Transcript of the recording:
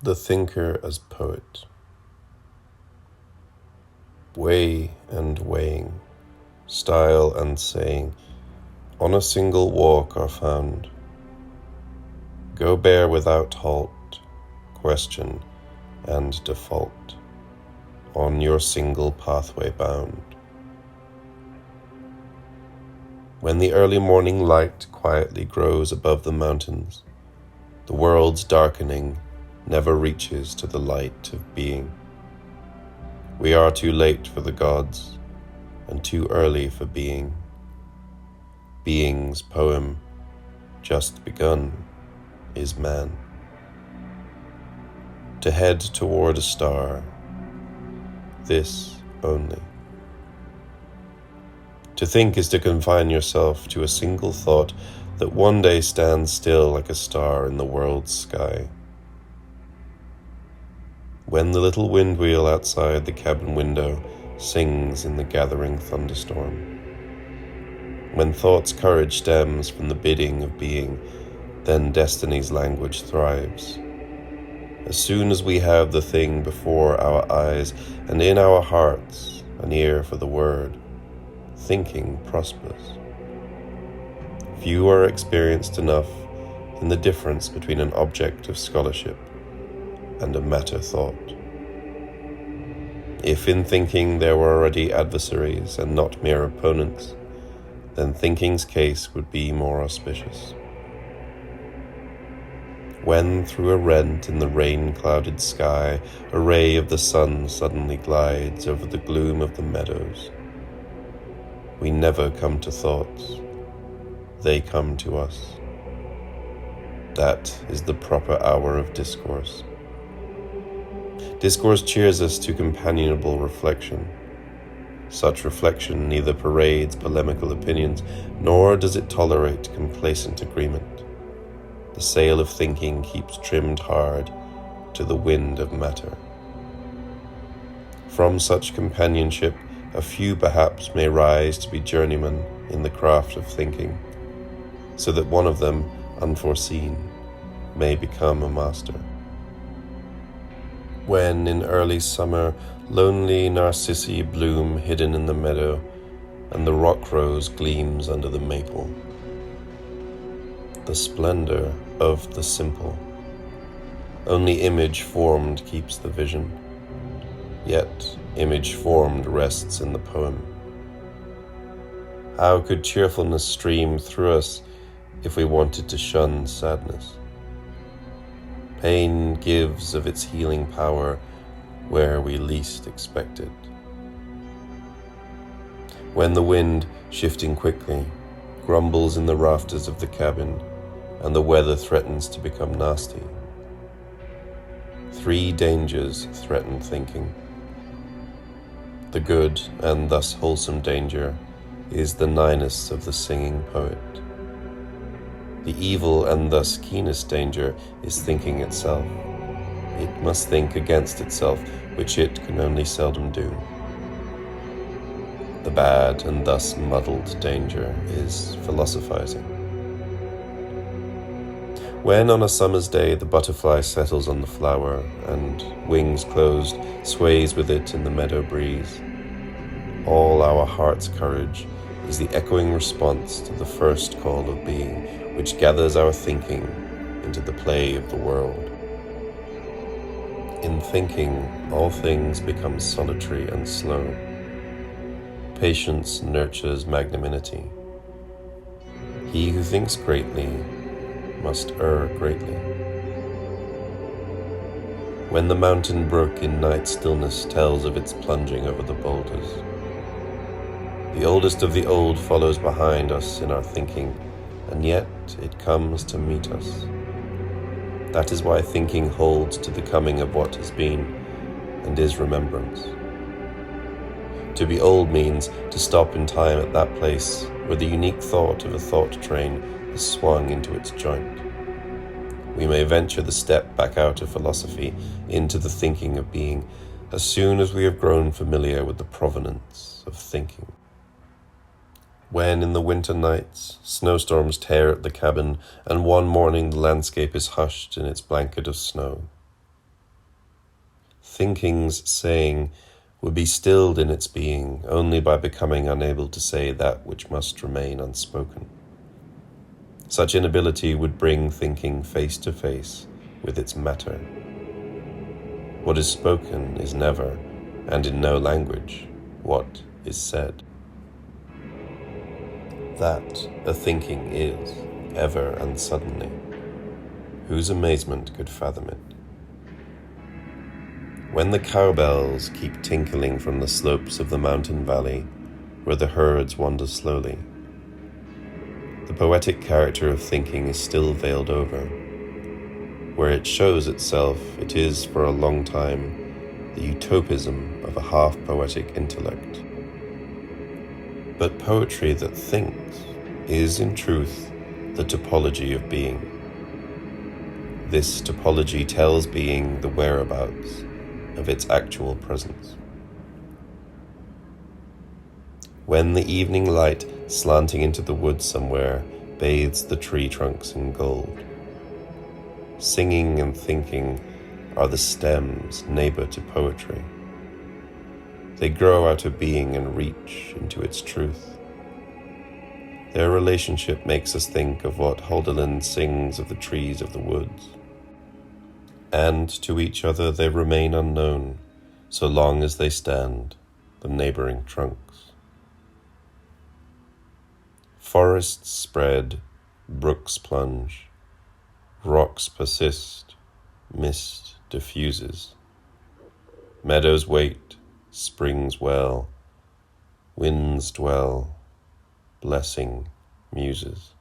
The thinker as poet. Way and weighing, style and saying, on a single walk are found. Go bear without halt, question and default, on your single pathway bound. When the early morning light quietly grows above the mountains, the world's darkening never reaches to the light of being. We are too late for the gods, and too early for being. Being's poem, just begun, is man. To head toward a star, this only. To think is to confine yourself to a single thought that one day stands still like a star in the world's sky. When the little windwheel outside the cabin window sings in the gathering thunderstorm. When thought's courage stems from the bidding of being, then destiny's language thrives. As soon as we have the thing before our eyes and in our hearts an ear for the word, thinking prospers. Few are experienced enough in the difference between an object of scholarship and a matter thought. If in thinking there were already adversaries and not mere opponents, then thinking's case would be more auspicious. When through a rent in the rain-clouded sky a ray of the sun suddenly glides over the gloom of the meadows, we never come to thoughts, they come to us. That is the proper hour of discourse. Discourse cheers us to companionable reflection. Such reflection neither parades polemical opinions, nor does it tolerate complacent agreement. The sail of thinking keeps trimmed hard to the wind of matter. From such companionship, a few perhaps may rise to be journeymen in the craft of thinking, so that one of them, unforeseen, may become a master. When in early summer lonely narcissi bloom hidden in the meadow, and the rock rose gleams under the maple, the splendor of the simple. Only image formed keeps the vision, yet image formed rests in the poem. How could cheerfulness stream through us if we wanted to shun sadness? Pain gives of its healing power where we least expect it. When the wind, shifting quickly, grumbles in the rafters of the cabin, and the weather threatens to become nasty, 3 dangers threaten thinking. The good and thus wholesome danger is the nighness of the singing poet. The evil and thus keenest danger is thinking itself. It must think against itself, which it can only seldom do. The bad and thus muddled danger is philosophizing. When on a summer's day the butterfly settles on the flower and, wings closed, sways with it in the meadow breeze, all our heart's courage is the echoing response to the first call of being, which gathers our thinking into the play of the world. In thinking, all things become solitary and slow. Patience nurtures magnanimity. He who thinks greatly must err greatly. When the mountain brook in night stillness tells of its plunging over the boulders, the oldest of the old follows behind us in our thinking, and yet it comes to meet us. That is why thinking holds to the coming of what has been, and is remembrance. To be old means to stop in time at that place where the unique thought of a thought train is swung into its joint. We may venture the step back out of philosophy into the thinking of being as soon as we have grown familiar with the provenance of thinking. When in the winter nights snowstorms tear at the cabin, and one morning the landscape is hushed in its blanket of snow, thinking's saying would be stilled in its being only by becoming unable to say that which must remain unspoken. Such inability would bring thinking face to face with its matter. What is spoken is never, and in no language, what is said. That a thinking is, ever and suddenly, whose amazement could fathom it? When the cowbells keep tinkling from the slopes of the mountain valley, where the herds wander slowly, the poetic character of thinking is still veiled over. Where it shows itself, it is for a long time the utopism of a half-poetic intellect. But poetry that thinks is, in truth, the topology of being. This topology tells being the whereabouts of its actual presence. When the evening light, slanting into the woods somewhere, bathes the tree trunks in gold, singing and thinking are the stems neighbor to poetry. They grow out of being and reach into its truth. Their relationship makes us think of what Hölderlin sings of the trees of the woods. And to each other they remain unknown, so long as they stand, the neighboring trunks. Forests spread, brooks plunge, rocks persist, mist diffuses. Meadows wait, springs well, winds dwell, blessing muses.